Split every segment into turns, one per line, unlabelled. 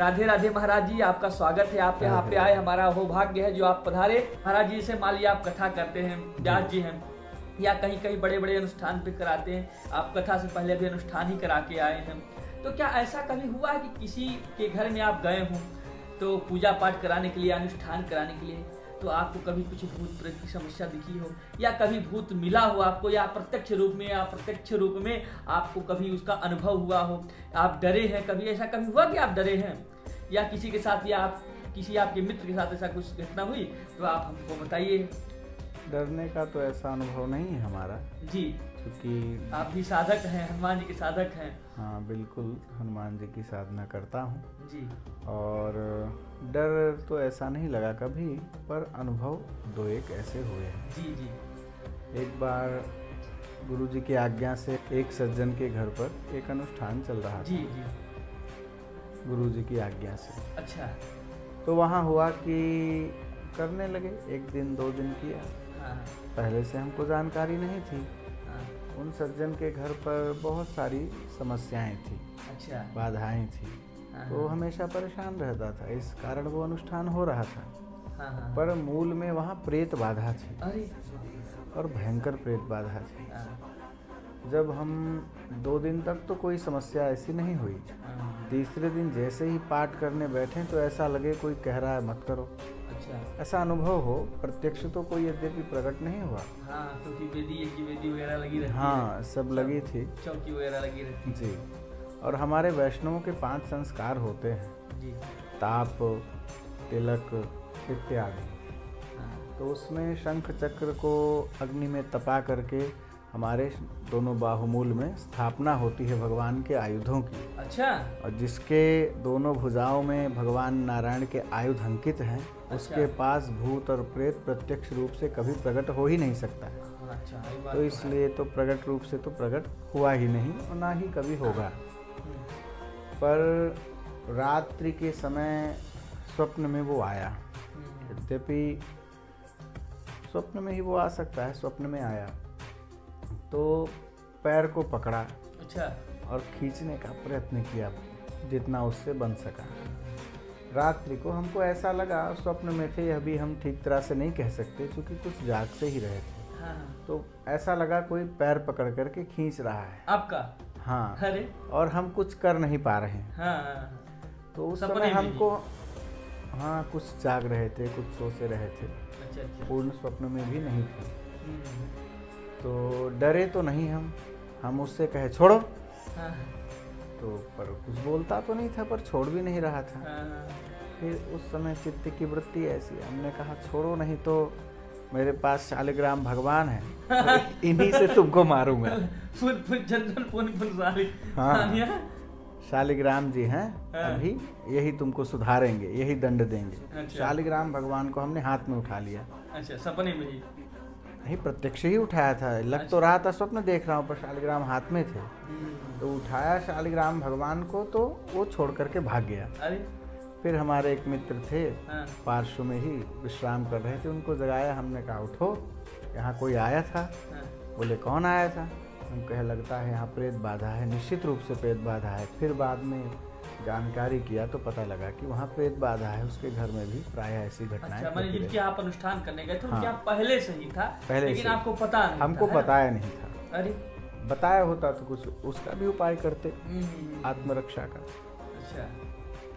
राधे राधे महाराज जी, आपका स्वागत है। आप यहाँ पे आए, हमारा सौभाग्य है जो आप पधारे। महाराज जी से मान लिया आप कथा करते हैं, व्यास जी हैं, या कहीं कहीं बड़े बड़े अनुष्ठान पे कराते हैं, आप कथा से पहले भी अनुष्ठान ही करा के आए हैं। तो क्या ऐसा कभी हुआ है कि किसी के घर में आप गए हों तो पूजा पाठ कराने के लिए, अनुष्ठान कराने के लिए, तो आपको कभी कुछ भूत प्रेत की समस्या दिखी हो, या कभी भूत मिला हो आपको, या प्रत्यक्ष रूप में या अप्रत्यक्ष रूप में आपको कभी उसका अनुभव हुआ हो, आप डरे हैं कभी, ऐसा कभी हुआ कि आप डरे हैं, या किसी के साथ, या आप किसी आपके मित्र के साथ ऐसा कुछ घटना हुई, तो आप हमको बताइए।
डरने का तो ऐसा अनुभव नहीं है हमारा
जी,
क्योंकि
आप भी साधक हैं, हनुमान जी के साधक हैं।
हाँ बिल्कुल, हनुमान जी की साधना करता हूँ
जी,
और डर तो ऐसा नहीं लगा कभी, पर अनुभव दो एक ऐसे हुए हैं।
जी जी,
एक बार गुरु जी की आज्ञा से एक सज्जन के घर पर एक अनुष्ठान चल रहा
जी
था,
जी,
गुरु जी की आज्ञा से।
अच्छा,
तो वहाँ हुआ कि करने लगे, एक दिन 2 दिन किया।
हाँ
पहले से हमको जानकारी नहीं थी।
हाँ,
उन सज्जन के घर पर बहुत सारी समस्याएं थी,
अच्छा,
बाधाएं थी,
हाँ
तो हमेशा परेशान रहता था। इस कारण वो अनुष्ठान हो रहा था,
हाँ हाँ,
पर मूल में वहाँ प्रेत बाधा थी
अरे,
और भयंकर प्रेत बाधा थी।
हाँ,
जब हम 2 दिन तक तो कोई समस्या ऐसी नहीं हुई,
हाँ,
तीसरे दिन जैसे ही पाठ करने बैठे तो ऐसा लगे कोई कह रहा है मत करो,
अच्छा,
ऐसा अनुभव हो। प्रत्यक्ष तो कोई यद्यपि प्रकट नहीं हुआ।
हाँ, क्योंकि वेदी वगैरह लगी रहती है,
हाँ, सब लगी थी
चौकी वगैरह लगी रहती
जी। और हमारे वैष्णवों के 5 संस्कार होते हैं,
है। जी,
ताप, तिलक इत्यादि।
हाँ,
तो उसमें शंख चक्र को अग्नि में तपा करके हमारे दोनों बाहुमूल में स्थापना होती है भगवान के आयुधों की,
अच्छा,
और जिसके दोनों भुजाओं में भगवान नारायण के आयुध अंकित हैं, उसके पास भूत और प्रेत प्रत्यक्ष रूप से कभी प्रकट हो ही नहीं सकता है।
हाँ, अच्छा, ये बात
तो इसलिए तो प्रकट रूप से तो प्रकट हुआ ही नहीं और ना ही कभी होगा।
हम्म,
पर रात्रि के समय स्वप्न में वो आया, यद्यपि स्वप्न में ही वो आ सकता है, स्वप्न में आया तो पैर को पकड़ा
अच्छा,
और खींचने का प्रयत्न किया जितना उससे बन सका। रात्रि को हमको ऐसा लगा, स्वप्न में थे अभी हम ठीक तरह से नहीं कह सकते क्योंकि कुछ जाग से ही रहे थे,
हाँ,
तो ऐसा लगा कोई पैर पकड़ करके खींच रहा है।
आपका,
हाँ,
अरे,
और हम कुछ कर नहीं पा रहे हैं।
हाँ,
तो उस
सपने
समय
में
हमको, हाँ, कुछ जाग रहे थे, कुछ सो से रहे थे,
अच्छा अच्छा,
पूर्ण स्वप्न में भी नहीं थे।
हम्म,
तो डरे तो नहीं हम उससे कहे छोड़ो,
हाँ,
तो पर कुछ बोलता तो नहीं था, पर छोड़ भी नहीं रहा था।
हाँ,
फिर उस समय चित्त की वृत्ति ऐसी, हमने कहा छोड़ो नहीं तो मेरे पास शालिग्राम भगवान है, तो इन्हीं से तुमको मारूंगा।
फुल चंदन पुन सारी,
हाँ,
हाँ,
शालिग्राम जी हैं,
हाँ।
अभी यही तुमको सुधारेंगे, यही दंड देंगे।
अच्छा।
शालिग्राम भगवान को हमने हाथ में उठा लिया,
अच्छा, सपने में ही,
नहीं प्रत्यक्ष ही उठाया था, लग तो रहा था स्वप्न देख रहा हूँ, पर शालिग्राम हाथ में थे। तो उठाया शालिग्राम भगवान को, तो वो छोड़ करके भाग गया।
अरे,
फिर हमारे एक मित्र थे,
हाँ,
पार्श्व में ही विश्राम कर रहे थे, उनको जगाया, हमने कहा उठो, यहाँ कोई आया था।
हाँ,
बोले कौन आया था? हम कहे लगता है यहाँ प्रेत बाधा है, निश्चित रूप से प्रेत बाधा है। फिर बाद में जानकारी किया तो पता लगा कि वहाँ प्रेत बाधा है, उसके घर में भी प्राय ऐसी घटनाएं
अच्छा, मैंने
होती
जिनके
रहती।
आप अनुष्ठान करने गए थे
हाँ।
क्या पहले से ही था,
पहले
लेकिन
से।
आपको पता नहीं
हमको
था, है ना?
बताया नहीं था,
अरे,
बताया होता तो कुछ उसका भी उपाय करते,
हम्म,
आत्मरक्षा का।
अच्छा,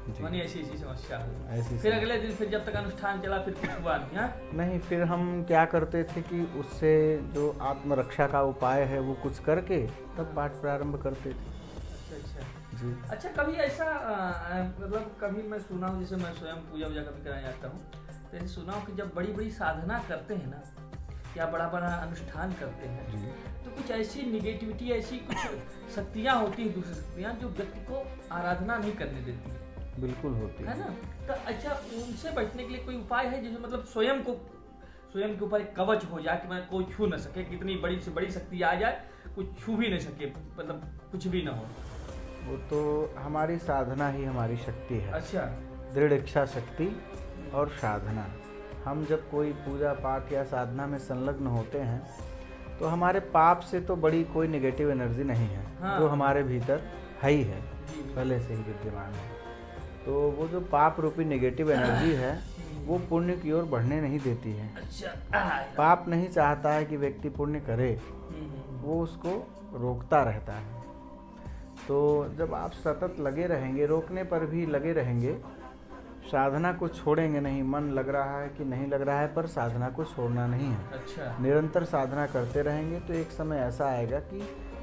जी।
मानी ऐसी ऐसी समस्या हुई।
ऐसी
फिर
समस्या।
अगले दिन, फिर जब तक अनुष्ठान चला, फिर कुछ हुआ नहीं, हाँ?
नहीं, फिर हम क्या करते थे कि उससे जो आत्मरक्षा का उपाय है वो कुछ करके तब पाठ प्रारंभ करते थे।
अच्छा अच्छा,
जी।
अच्छा, कभी ऐसा मतलब कभी मैं सुना हूँ, जैसे मैं स्वयं पूजा वूजा कभी कराने जाता हूँ, तो ऐसे सुना हूँ कि जब बड़ी बड़ी साधना करते हैं ना, या बड़ा बड़ा अनुष्ठान करते हैं,
जी।
तो कुछ ऐसी निगेटिविटी, ऐसी कुछ शक्तियाँ होती हैं, दूसरी शक्तियाँ जो व्यक्ति को आराधना नहीं करने देती है,
बिल्कुल होती
है ना? तो अच्छा, उनसे बचने के लिए कोई उपाय है जिसमें मतलब स्वयं के ऊपर एक कवच हो जाए कि मैं कोई छू न सके, कितनी बड़ी से बड़ी शक्ति आ जाए, कुछ छू भी नहीं सके, मतलब कुछ भी ना हो।
वो तो हमारी साधना ही हमारी शक्ति है।
अच्छा,
दृढ़ इच्छा शक्ति और साधना। हम जब कोई पूजा पाठ या साधना में संलग्न होते हैं तो हमारे पाप से तो बड़ी कोई नेगेटिव एनर्जी नहीं है,
हाँ।
जो हमारे भीतर है ही है,
जी,
पहले से ही विद्यमान है। तो वो जो पाप रूपी नेगेटिव एनर्जी है वो पुण्य की ओर बढ़ने नहीं देती है।
अच्छा।
पाप नहीं चाहता है कि व्यक्ति पुण्य करे,
हम्म।
वो उसको रोकता रहता है। तो जब आप सतत लगे रहेंगे, रोकने पर भी लगे रहेंगे, साधना को छोड़ेंगे नहीं, मन लग रहा है कि नहीं लग रहा है, पर साधना को छोड़ना नहीं है।
अच्छा।
निरंतर साधना करते रहेंगे तो एक समय ऐसा आएगा कि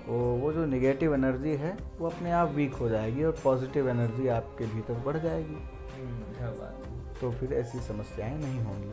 वो जो नेगेटिव एनर्जी है वो अपने आप वीक हो जाएगी और पॉजिटिव एनर्जी आपके भीतर बढ़ जाएगी।
क्या बात है।
तो फिर ऐसी समस्याएं नहीं होंगी।